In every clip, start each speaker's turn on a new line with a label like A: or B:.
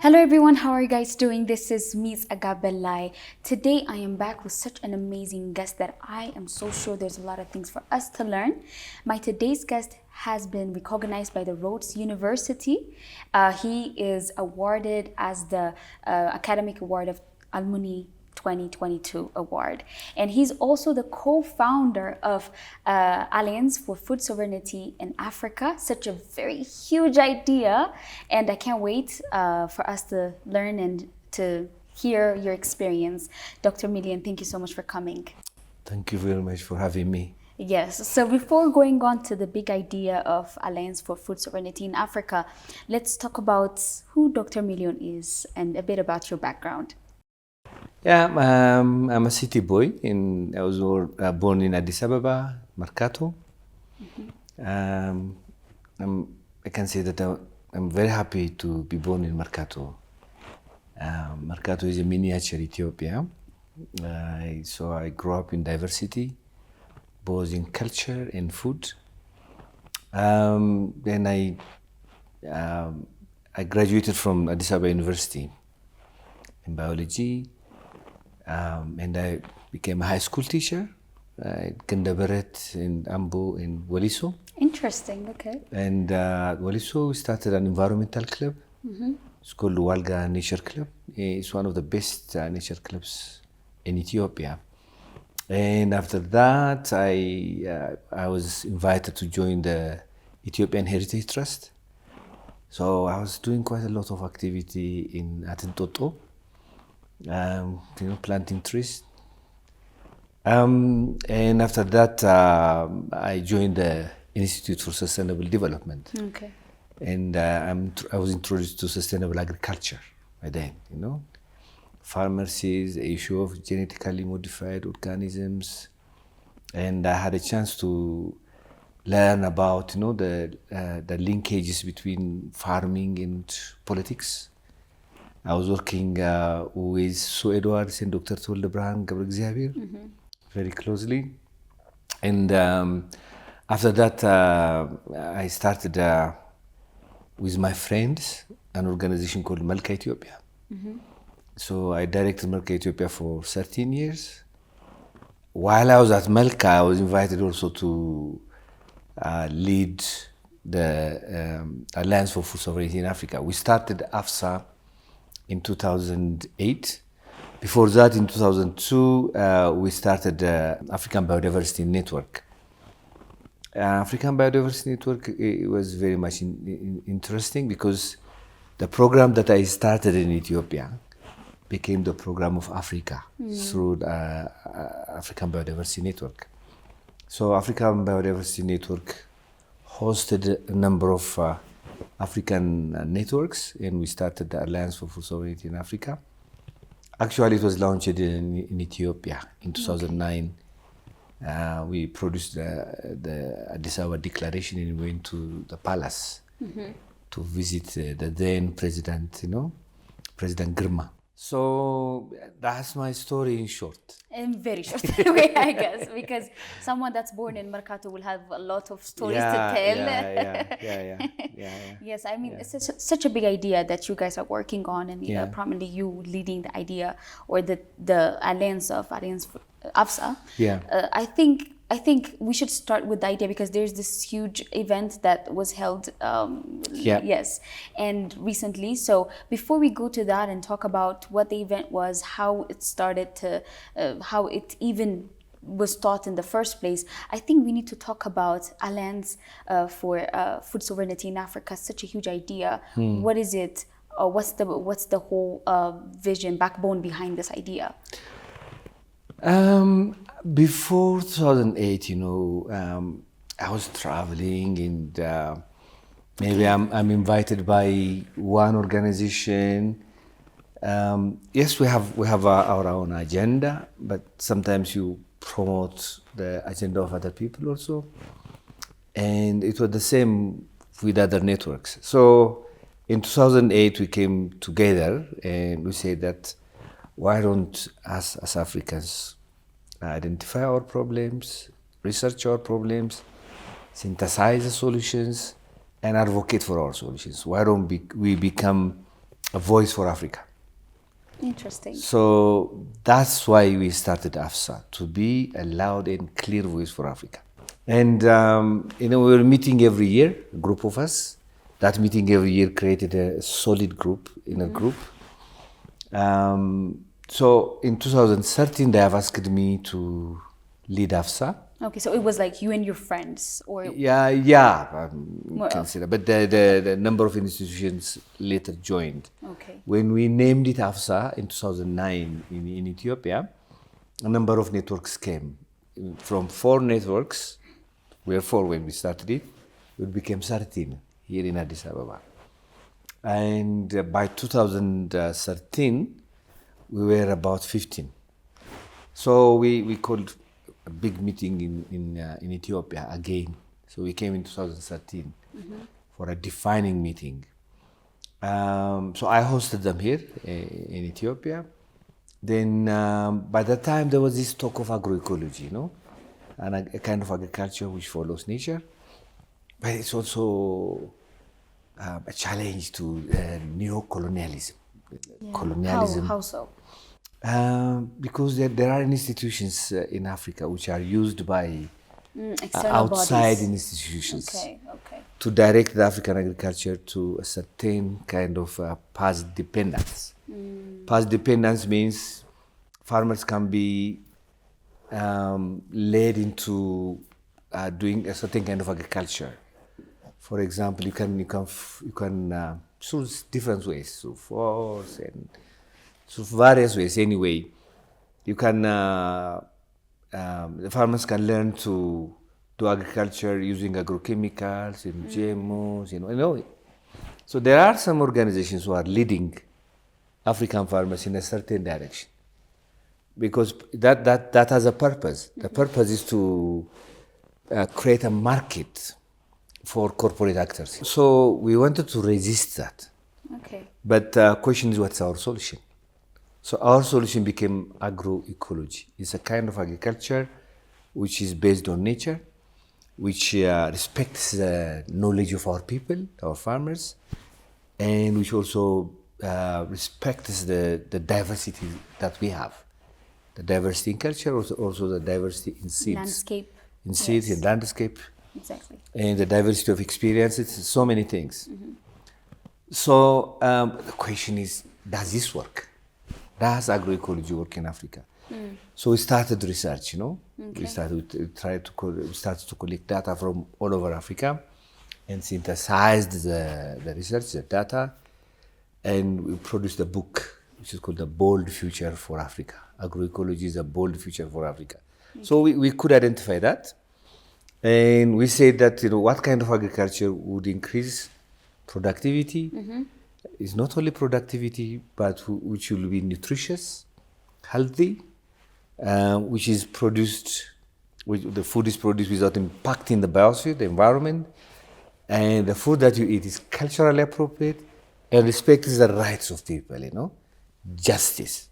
A: Hello everyone, how are you guys doing? This is Miss Agabelai. Today I am back with such an amazing guest that I am so sure there's a lot of things for us to learn. My today's guest has been recognized by the Rhodes University. He is awarded as the Academic Award of Alumni 2022 award, and he's also the co-founder of Alliance for Food Sovereignty in Africa. Such a very huge idea, and I can't wait for us to learn and to hear your experience. Dr. Milian, thank you so much for coming.
B: Thank you very much for having me.
A: Yes, so before going on to the big idea of Alliance for Food Sovereignty in Africa, let's talk about who Dr. Milian is and a bit about your background.
B: Yeah, I'm a city boy. I was born in Addis Ababa, Mercato. I can say that I'm very happy to be born in Mercato. Mercato is a miniature Ethiopia. So I grew up in diversity, both in culture and food. Then I graduated from Addis Ababa University in biology. And I became a high school teacher at Gandabaret in Ambo in Waliso.
A: Interesting, okay.
B: And at Waliso, we started an environmental club. It's called Walga Nature Club. It's one of the best nature clubs in Ethiopia. And after that, I was invited to join the Ethiopian Heritage Trust. So I was doing quite a lot of activity in Atintoto. Planting trees. And after that, I joined the Institute for Sustainable Development.
A: Okay.
B: And I was introduced to sustainable agriculture by then, pharmacies, the issue of genetically modified organisms. And I had a chance to learn about, the linkages between farming and politics. I was working with Sue Edwards and Dr. Toldebrand Gabriel very closely. And after that, I started with my friends an organization called Malka Ethiopia. So I directed Malka Ethiopia for 13 years. While I was at Malka, I was invited also to lead the Alliance for Food Sovereignty in Africa. We started AFSA in 2008. Before that, in 2002, we started the African Biodiversity Network. African Biodiversity Network, it was very much interesting because the program that I started in Ethiopia became the program of Africa through the African Biodiversity Network. So African Biodiversity Network hosted a number of African networks, and we started the Alliance for Food Sovereignty in Africa. Actually, it was launched in Ethiopia in 2009. We produced the Addis Ababa Declaration and went to the palace to visit the then president, President Girma. So that's my story in short.
A: In very short way, I guess, because someone that's born in Mercato will have a lot of stories to tell.
B: Yeah.
A: Yes, I mean, it's such a big idea that you guys are working on, and probably you leading the idea or the Alliance for AFSA.
B: Yeah.
A: I think we should start with the idea because there's this huge event that was held, yes, and recently. So before we go to that and talk about what the event was, how it started to, how it even was taught in the first place, I think we need to talk about Alliance for Food Sovereignty in Africa. Such a huge idea. What is it? What's the whole vision, backbone behind this idea?
B: Before 2008, I was traveling and maybe I'm invited by one organization. Yes, we have our own agenda, but sometimes you promote the agenda of other people also. And it was the same with other networks. So in 2008, we came together and we said that why don't us as Africans identify our problems, research our problems, synthesize the solutions, and advocate for our solutions? Why don't we become a voice for Africa.
A: Interesting.
B: So that's why we started AFSA, to be a loud and clear voice for Africa. And, we were meeting every year, a group of us. That meeting every year created a solid group in a group. So in 2013, they have asked me to lead AFSA.
A: Okay, so it was like you and your friends, or
B: Yeah,
A: Well,
B: consider. But the number of institutions later joined.
A: okay.
B: When we named it AFSA in 2009 in Ethiopia, a number of networks came. From 4 networks, we were 4 when we started it, it became 13 here in Addis Ababa. And by 2013, we were about 15. So we called a big meeting in Ethiopia again. So we came in 2013 for a defining meeting. So I hosted them here in Ethiopia. Then by that time there was this talk of agroecology, and a kind of agriculture which follows nature. But it's also a challenge to neo-colonialism. Colonialism.
A: How so?
B: Because there are institutions in Africa which are used by
A: External
B: outside
A: bodies.
B: institutions
A: Okay.
B: to direct the African agriculture to a certain kind of past dependence. Past dependence means farmers can be led into doing a certain kind of agriculture. For example, you can through different ways, through force and through various ways. Anyway, you can the farmers can learn to do agriculture using agrochemicals and GMOs. So there are some organizations who are leading African farmers in a certain direction, because that has a purpose. The purpose is to create a market for corporate actors. So we wanted to resist that.
A: Okay.
B: But the question is, what's our solution? So our solution became agroecology. It's a kind of agriculture which is based on nature, which respects the knowledge of our people, our farmers, and which also respects the diversity that we have. The diversity in culture, also the diversity in seeds.
A: Landscape.
B: In seeds,
A: Yes.
B: in landscape.
A: Exactly.
B: And the diversity of experiences, so many things. So the question is, does this work? Does agroecology work in Africa? So we started research, We started to collect data from all over Africa and synthesized the research, the data, and we produced a book which is called The Bold Future for Africa. Agroecology is a bold future for Africa. So we could identify that. And we said that, what kind of agriculture would increase productivity? It's not only productivity, but which will be nutritious, healthy, which is produced, the food is produced without impacting the biosphere, the environment, and the food that you eat is culturally appropriate and respects the rights of people, justice.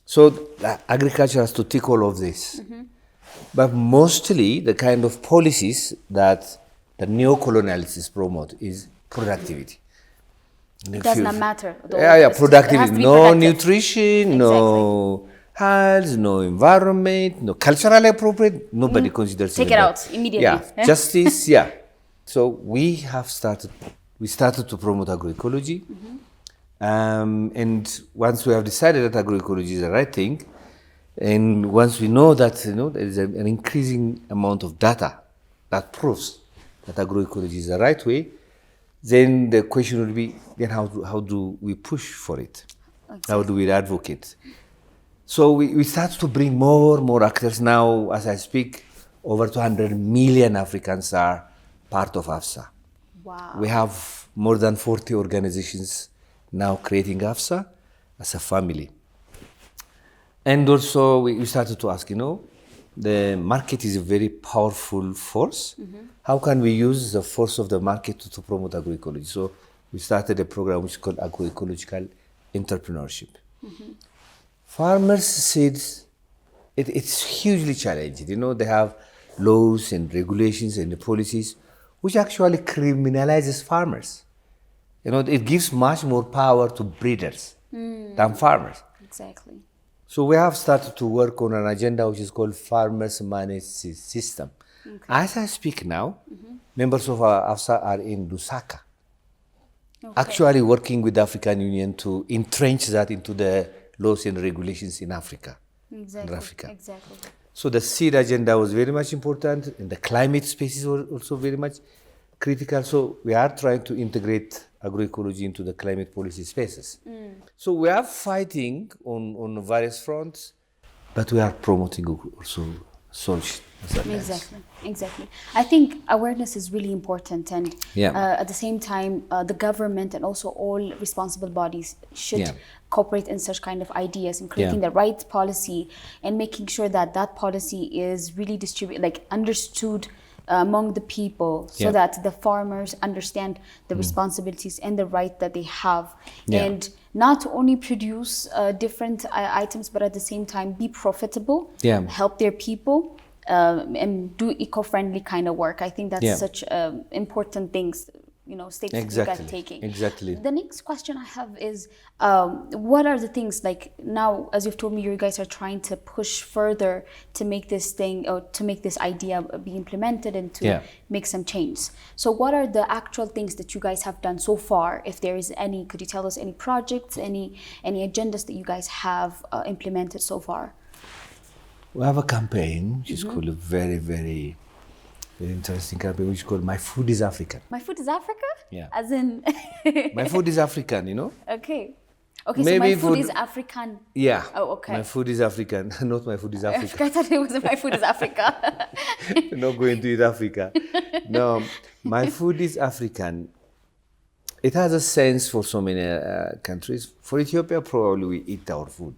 B: So agriculture has to tick all of this. But mostly the kind of policies that the neo-colonialists promote is productivity.
A: It does not matter.
B: Productivity. No
A: productive.
B: nutrition, no health, no environment, no culturally appropriate. Nobody considers
A: Take
B: it
A: it
B: that.
A: out immediately.
B: Yeah, justice, yeah. So we started to promote agroecology. And once we have decided that agroecology is the right thing, and once we know that there is an increasing amount of data that proves that agroecology is the right way, then the question would be, then how do we push for it?
A: Exactly.
B: How do we advocate? So we start to bring more actors now. As I speak, over 200 million Africans are part of AFSA.
A: Wow.
B: We have more than 40 organizations now creating AFSA as a family. And also we started to ask, the market is a very powerful force. How can we use the force of the market to promote agroecology? So we started a program which is called agroecological entrepreneurship. Farmers said it's hugely challenging. They have laws and regulations and policies which actually criminalizes farmers. It gives much more power to breeders than farmers.
A: Exactly.
B: So we have started to work on an agenda which is called Farmers Managed System.
A: Okay.
B: As I speak now, members of our AFSA are in Lusaka, actually working with the African Union to entrench that into the laws and regulations in Africa.
A: Exactly.
B: In Africa.
A: Exactly.
B: So the seed agenda was very much important, and the climate spaces were also very much critical. So we are trying to integrate agroecology into the climate policy spaces. So we are fighting on various fronts, but we are promoting also solutions.
A: Exactly. I think awareness is really important, and
B: Yeah.
A: at the same time, the government and also all responsible bodies should
B: Yeah.
A: cooperate in such kind of ideas and creating
B: Yeah.
A: the right policy and making sure that that policy is really distributed, like understood among the people, so
B: Yeah.
A: that the farmers understand the responsibilities and the right that they have,
B: Yeah.
A: and not only produce different items, but at the same time be profitable,
B: Yeah.
A: help their people, and do eco-friendly kind of work. I think that's
B: Yeah.
A: such important things, steps that you guys are taking.
B: Exactly.
A: The next question I have is, what are the things, like now, as you've told me, you guys are trying to push further to make this thing, or to make this idea be implemented and to
B: Yeah.
A: make some change. So what are the actual things that you guys have done so far? If there is any, could you tell us any projects, any agendas that you guys have implemented so far?
B: We have a campaign which is called a very, very, very interesting campaign, which is called My Food is African.
A: My Food is Africa?
B: Yeah.
A: As in...
B: My Food is African,
A: Okay. Okay,
B: Maybe
A: so My Food
B: food-
A: is African.
B: Yeah.
A: Oh, okay.
B: My Food is African, not My Food is Africa.
A: I thought it was My Food is Africa.
B: Not going to eat Africa. No, My Food is African. It has a sense for so many countries. For Ethiopia, probably we eat our food,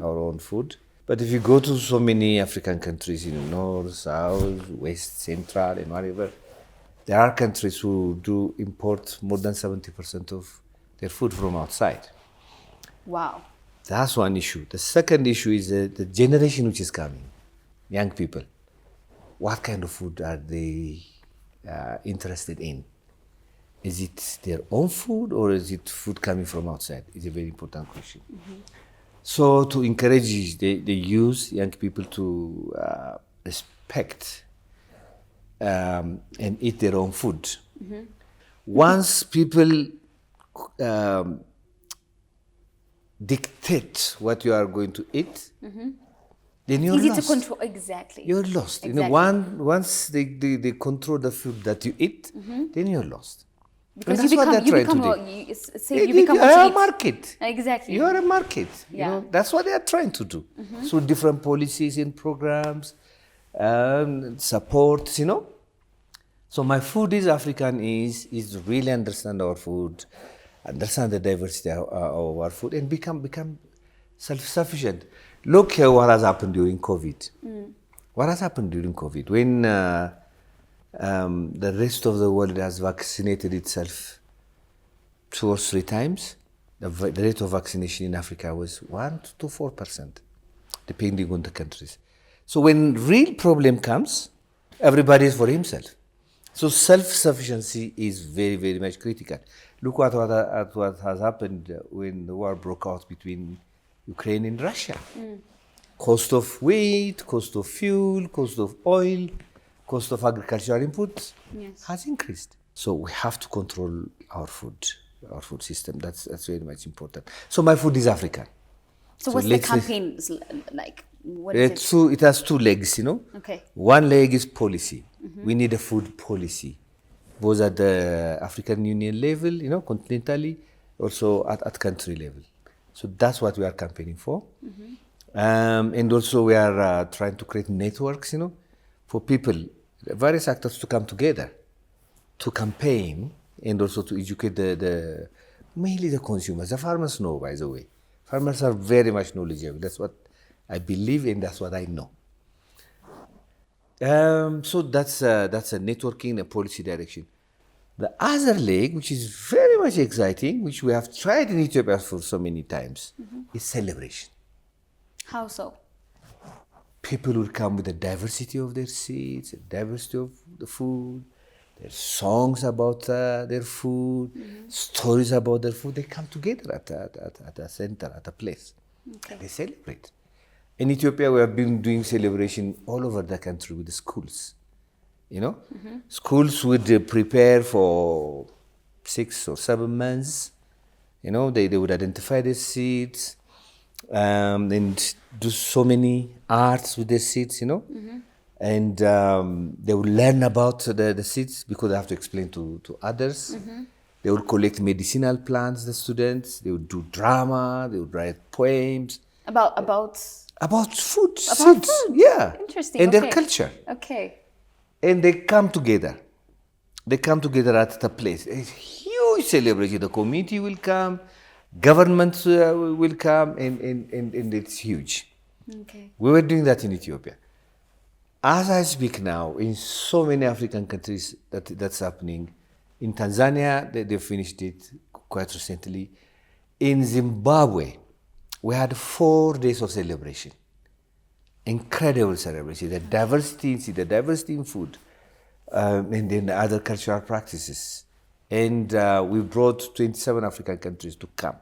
B: our own food. But if you go to so many African countries in North, South, West, Central, and whatever, there are countries who do import more than 70% of their food from outside.
A: Wow.
B: That's one issue. The second issue is the generation which is coming, young people. What kind of food are they interested in? Is it their own food or is it food coming from outside? It's a very important question. So to encourage the youth, young people to respect and eat their own food. Once people dictate what you are going to eat, then you're
A: Easy
B: lost.
A: to control. Exactly.
B: You're lost.
A: Exactly.
B: Once they control the food that you eat, then you're lost.
A: Because
B: and
A: you
B: that's what
A: become,
B: they're
A: you
B: trying
A: become,
B: to do.
A: you become what
B: You're
A: you
B: a
A: eat.
B: market.
A: Exactly.
B: You are a market.
A: Yeah.
B: That's what they are trying to do. So different policies and programs, support. So My Food is African is really understand our food, understand the diversity of our food, and become self-sufficient. Look here what has happened during COVID. What has happened during COVID? When the rest of the world has vaccinated itself 2 or 3 times, the rate of vaccination in Africa was 1 to 4%, depending on the countries. So when real problem comes, everybody is for himself. So self-sufficiency is very, very much critical. Look at what has happened when the war broke out between Ukraine and Russia. Cost of wheat, cost of fuel, cost of oil, cost of agricultural inputs has increased. So we have to control our food system. That's very much important. So My Food is African.
A: So what's the campaign like? What is it?
B: It has 2 legs,
A: Okay.
B: One leg is policy. We need a food policy, both at the African Union level, continentally, also at country level. So that's what we are campaigning for. And also we are trying to create networks, for people, various actors to come together to campaign and also to educate mainly the consumers. The farmers know, by the way. Farmers are very much knowledgeable. That's what I believe and that's what I know. So that's a networking, a policy direction. The other leg, which is very much exciting, which we have tried in Ethiopia for so many times, is celebration.
A: How so?
B: People will come with the diversity of their seeds, the diversity of the food, their songs about their food, stories about their food. They come together at a center, at a place.
A: Okay.
B: And they celebrate. In Ethiopia, we have been doing celebration all over the country with the schools. Schools would prepare for 6 or 7 months. They would identify the seeds and do so many arts with the seeds, and they would learn about the seeds because they have to explain to others. They would collect medicinal plants, the students. They would do drama. They would write poems.
A: About
B: food,
A: About
B: seeds.
A: food.
B: Yeah.
A: Interesting.
B: And their
A: Okay.
B: culture.
A: Okay.
B: And they come together. They come together at the place. It's huge celebration. The community will come, government will come, and it's huge.
A: Okay.
B: We were doing that in Ethiopia. As I speak now, in so many African countries that's happening. In Tanzania, they finished it quite recently. In Zimbabwe, we had 4 days of celebration. Incredible celebration. The diversity in food, and then other cultural practices. And we brought 27 African countries to come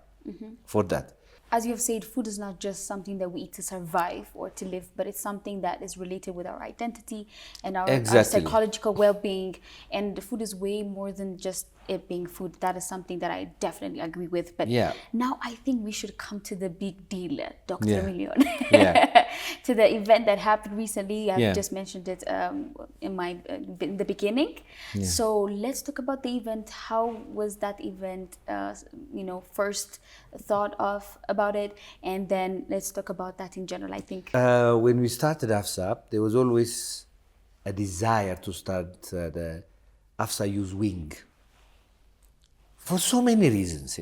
B: for that.
A: As you've said, food is not just something that we eat to survive or to live, but it's something that is related with our identity and our
B: Exactly.
A: psychological well-being. And the food is way more than just it being food. That is something that I definitely agree with. But
B: Yeah.
A: now I think we should come to the big deal, Dr.
B: Yeah.
A: Million.
B: Yeah.
A: To the event that happened recently. I
B: Yeah.
A: just mentioned it in the beginning. So let's talk about the event. How was that event, first thought of about it? And then let's talk about that in general, I think.
B: When we started AFSA, there was always a desire to start the AFSA Youth Wing. For so many reasons,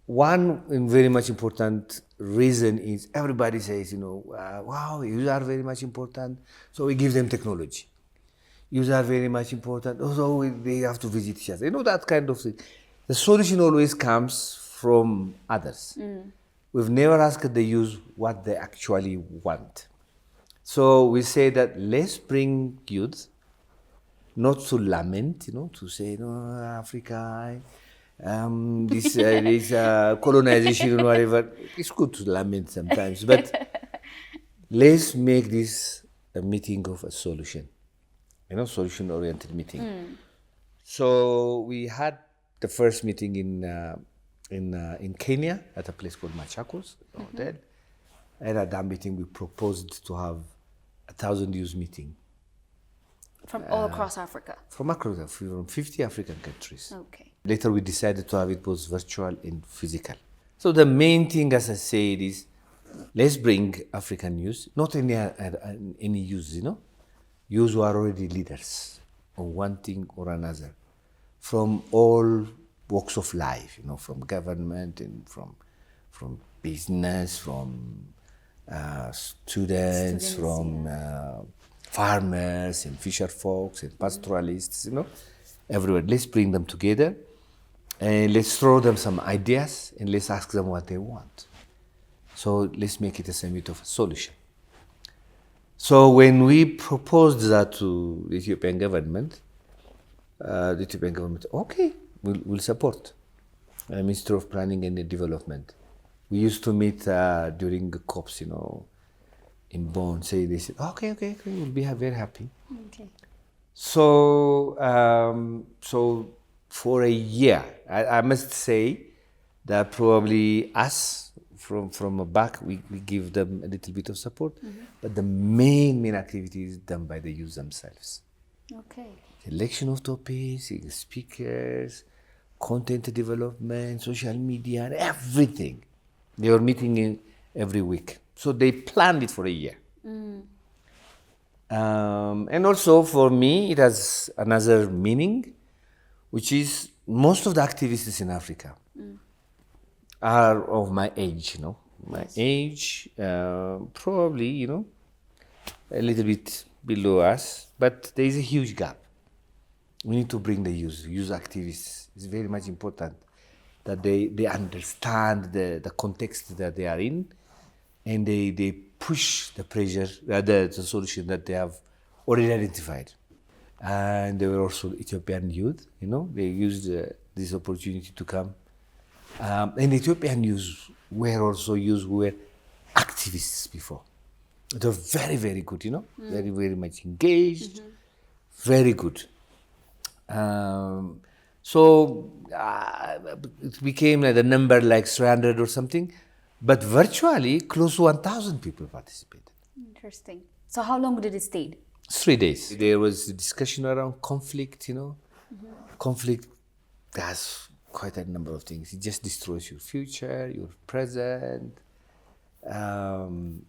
B: One very much important reason is everybody says, wow, youth are very much important, so we give them technology. Youth are very much important, so they have to visit each other. That kind of thing. The solution always comes from others. We've never asked the youth what they actually want. So we say that let's bring youth, not to lament, to say, no, Africa, this colonization or whatever. It's good to lament sometimes, but let's make this a meeting of a solution, solution-oriented meeting. So we had the first meeting in Kenya at a place called Machakos, hotel. And at that meeting, we proposed to have 1,000 youth meeting.
A: From all across Africa.
B: From 50 African countries.
A: Okay.
B: Later, we decided to have it both virtual and physical. So the main thing, as I said, is let's bring African youth, not any youth, youth who are already leaders on one thing or another, from all walks of life, from government and from business, from students, from farmers and fisher folks and pastoralists, everywhere. Let's bring them together and let's throw them some ideas and let's ask them what they want. So let's make it a summit of a solution. So when we proposed that to the Ethiopian government, okay, we'll support. Minister of Planning and Development. We used to meet during the COPs, in Bonn. They said, okay, we'll be very happy.
A: Okay.
B: So for a year, I must say that probably us from a back, we give them a little bit of support, but the main activity is done by the youth themselves.
A: Okay.
B: Selection of topics, speakers, content development, social media, and everything. They were meeting every week. So they planned it for a year. And also for me, it has another meaning, which is most of the activists in Africa are of my age, My age, probably, a little bit below us, but there is a huge gap. We need to bring the youth activists. It's very much important that they understand the context that they are in, and they push the pressure, the solution that they have already identified. and there were also Ethiopian youth. They used this opportunity to come. And Ethiopian youth were also youth who were activists before. They were very, very good. Very, very much engaged, very good. So it became the number like 300 or something, but virtually close to 1,000 people participated.
A: Interesting. So how long did it stay?
B: 3 days. There was a discussion around conflict. Conflict has quite a number of things. It just destroys your future, your present.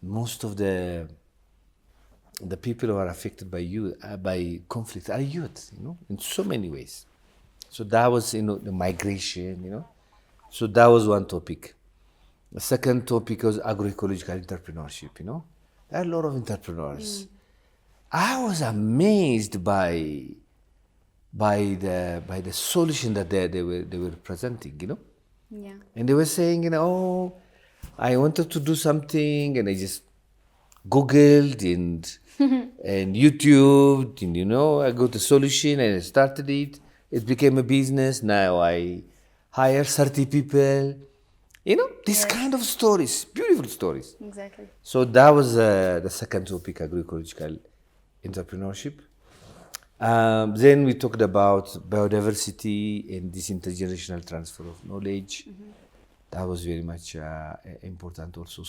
B: Most of the people who are affected by conflict are youth, in so many ways. So that was, the migration, So that was one topic. The second topic was agroecological entrepreneurship, There are a lot of entrepreneurs. I was amazed by the solution that they were presenting,
A: Yeah.
B: And they were saying, oh, I wanted to do something, and I just Googled and YouTube, and I got the solution and I started it. It became a business. Now I hire 30 people. These kind of stories, beautiful stories.
A: Exactly.
B: So that was the second topic, agroecological entrepreneurship. Then we talked about biodiversity and this intergenerational transfer of knowledge. That was very much important also.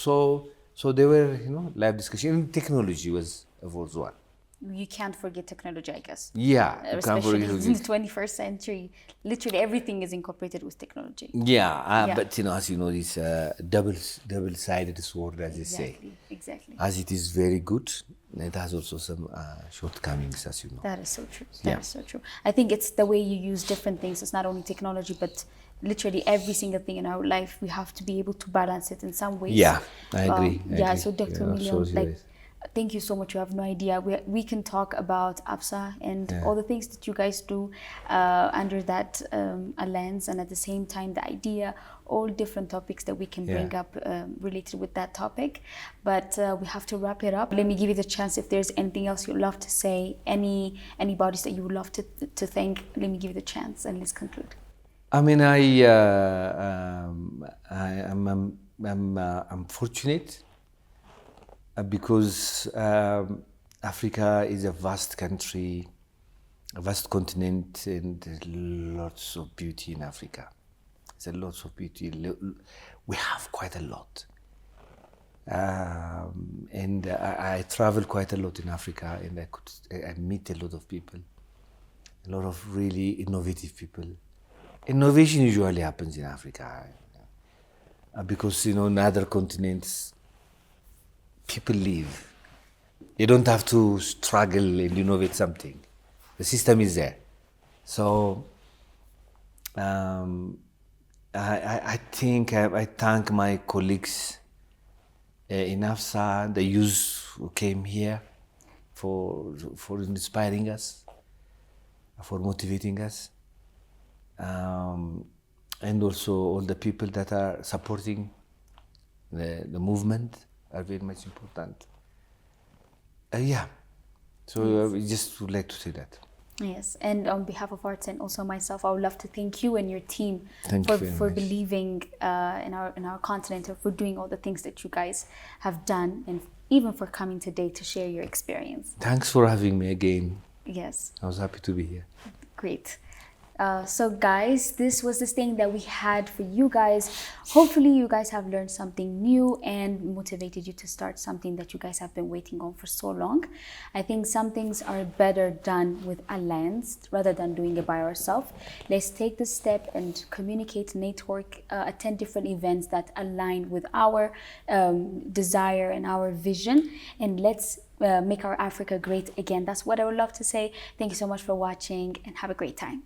B: So there were, live discussion. And technology was one.
A: You can't forget technology, I guess.
B: Yeah, you can't
A: Especially
B: forget
A: in the 21st century. Literally everything is incorporated with technology.
B: Yeah, but as you know, this double-sided sword, as they say.
A: Exactly.
B: As it is very good, it has also some shortcomings, as you know.
A: That is so true. That is so true. I think it's the way you use different things. It's not only technology, but literally every single thing in our life. We have to be able to balance it in some ways.
B: Yeah, I agree.
A: So Dr. Million, thank you so much. You have no idea. We can talk about AFSA and all the things that you guys do under that lens, and at the same time, the idea, all different topics that we can bring up related with that topic. But we have to wrap it up. Let me give you the chance. If there's anything else you'd love to say, any bodies that you would love to thank, let me give you the chance, and let's conclude.
B: I mean, I'm fortunate. Because Africa is a vast country, a vast continent, and there's lots of beauty in Africa. There's lots of beauty. We have quite a lot. And I travel quite a lot in Africa, and I meet a lot of people, a lot of really innovative people. Innovation usually happens in Africa because, in other continents, people live. You don't have to struggle and innovate something. The system is there. So I think I thank my colleagues in AFSA, the youth who came here for inspiring us, for motivating us, and also all the people that are supporting the movement are very much important. So we just would like to say that.
A: Yes, and on behalf of Arts and also myself, I would love to thank you and your team for believing in our continent, or for doing all the things that you guys have done, and even for coming today to share your experience.
B: Thanks for having me again.
A: Yes.
B: I was happy to be here.
A: Great. So guys, this was the thing that we had for you guys. Hopefully you guys have learned something new and motivated you to start something that you guys have been waiting on for so long. I think some things are better done with a lens rather than doing it by ourselves. Let's take the step and communicate, network, attend different events that align with our desire and our vision, and let's make our Africa great again. That's what I would love to say. Thank you so much for watching, and have a great time.